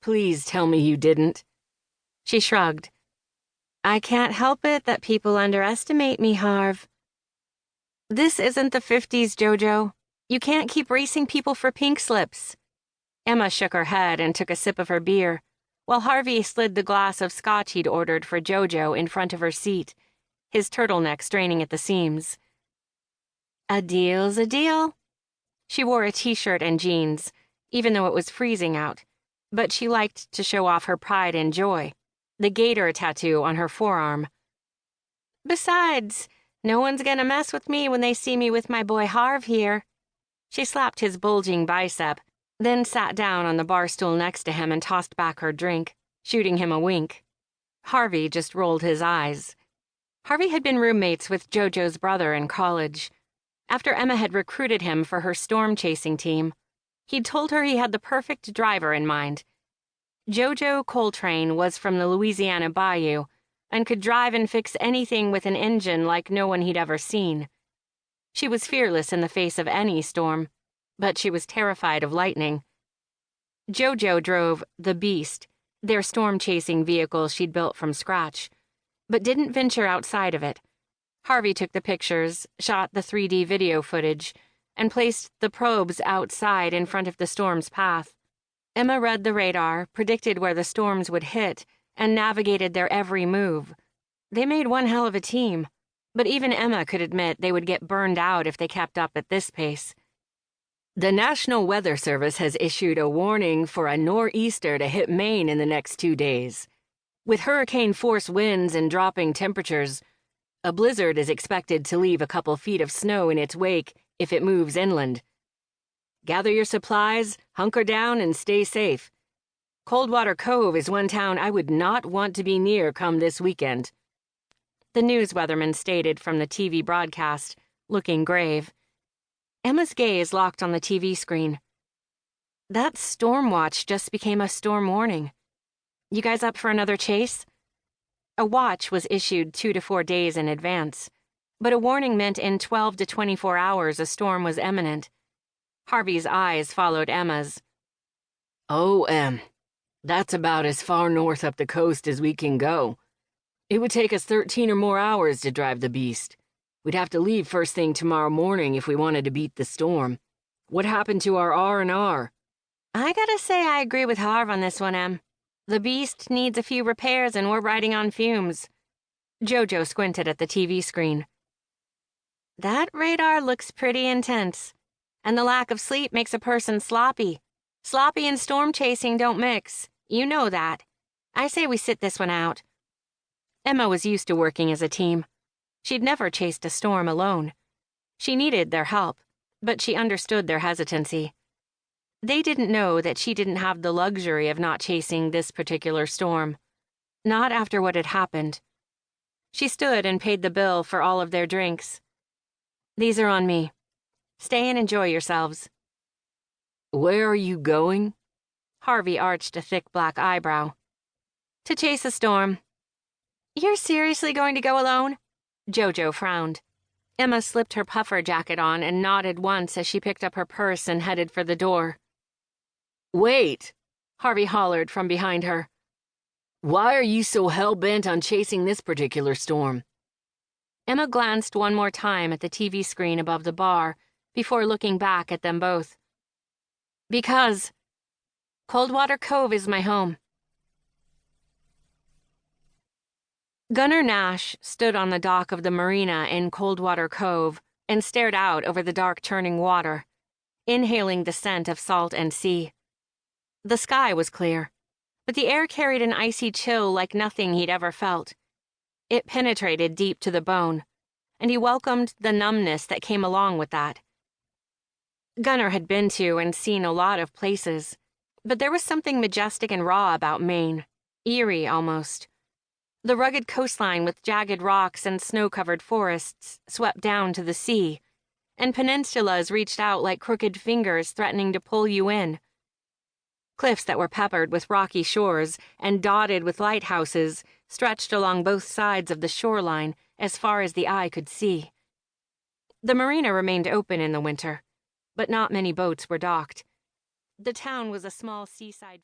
Please tell me you didn't. She shrugged. I can't help it that people underestimate me, Harv. This isn't the 50s, Jojo. You can't keep racing people for pink slips. Emma shook her head and took a sip of her beer, while Harvey slid the glass of scotch he'd ordered for Jojo in front of her seat, his turtleneck straining at the seams. A deal's a deal. She wore a t-shirt and jeans, even though it was freezing out, but she liked to show off her pride and joy, the gator tattoo on her forearm. Besides, no one's gonna mess with me when they see me with my boy Harv here. She slapped his bulging bicep, then sat down on the bar stool next to him and tossed back her drink, shooting him a wink. Harvey just rolled his eyes. Harvey had been roommates with Jojo's brother in college. After Emma had recruited him for her storm-chasing team, he'd told her he had the perfect driver in mind. Jojo Coltrane was from the Louisiana Bayou and could drive and fix anything with an engine like no one he'd ever seen. She was fearless in the face of any storm, but she was terrified of lightning. Jojo drove the Beast, their storm-chasing vehicle she'd built from scratch, but didn't venture outside of it. Harvey took the pictures, shot the 3D video footage, and placed the probes outside in front of the storm's path. Emma read the radar, predicted where the storms would hit, and navigated their every move. They made one hell of a team, but even Emma could admit they would get burned out if they kept up at this pace. The National Weather Service has issued a warning for a nor'easter to hit Maine in the next 2 days. With hurricane-force winds and dropping temperatures, a blizzard is expected to leave a couple feet of snow in its wake if it moves inland. Gather your supplies, hunker down, and stay safe. Coldwater Cove is one town I would not want to be near come this weekend. The news weatherman stated from the TV broadcast, looking grave. Emma's gaze locked on the TV screen. That storm watch just became a storm warning. You guys up for another chase? A watch was issued 2 to 4 days in advance, but a warning meant in 12 to 24 hours a storm was imminent. Harvey's eyes followed Emma's. Oh, Em, that's about as far north up the coast as we can go. It would take us 13 or more hours to drive the Beast. We'd have to leave first thing tomorrow morning if we wanted to beat the storm. What happened to our R&R? I gotta say I agree with Harv on this one, Em. The Beast needs a few repairs and we're riding on fumes. Jojo squinted at the TV screen. That radar looks pretty intense, and the lack of sleep makes a person sloppy. Sloppy and storm chasing don't mix. You know that. I say we sit this one out. Emma was used to working as a team. She'd never chased a storm alone. She needed their help, but she understood their hesitancy. They didn't know that she didn't have the luxury of not chasing this particular storm. Not after what had happened. She stood and paid the bill for all of their drinks. These are on me. Stay and enjoy yourselves. Where are you going? Harvey arched a thick black eyebrow. To chase a storm. You're seriously going to go alone? Jojo frowned. Emma slipped her puffer jacket on and nodded once as she picked up her purse and headed for the door. Wait, Harvey hollered from behind her. Why are you so hell-bent on chasing this particular storm? Emma glanced one more time at the TV screen above the bar before looking back at them both. Because Coldwater Cove is my home. Gunnar Nash stood on the dock of the marina in Coldwater Cove and stared out over the dark churning water, inhaling the scent of salt and sea. The sky was clear, but the air carried an icy chill like nothing he'd ever felt. It penetrated deep to the bone, and he welcomed the numbness that came along with that. Gunnar had been to and seen a lot of places, but there was something majestic and raw about Maine, eerie almost. The rugged coastline with jagged rocks and snow-covered forests swept down to the sea, and peninsulas reached out like crooked fingers threatening to pull you in. Cliffs that were peppered with rocky shores and dotted with lighthouses stretched along both sides of the shoreline as far as the eye could see. The marina remained open in the winter, but not many boats were docked. The town was a small seaside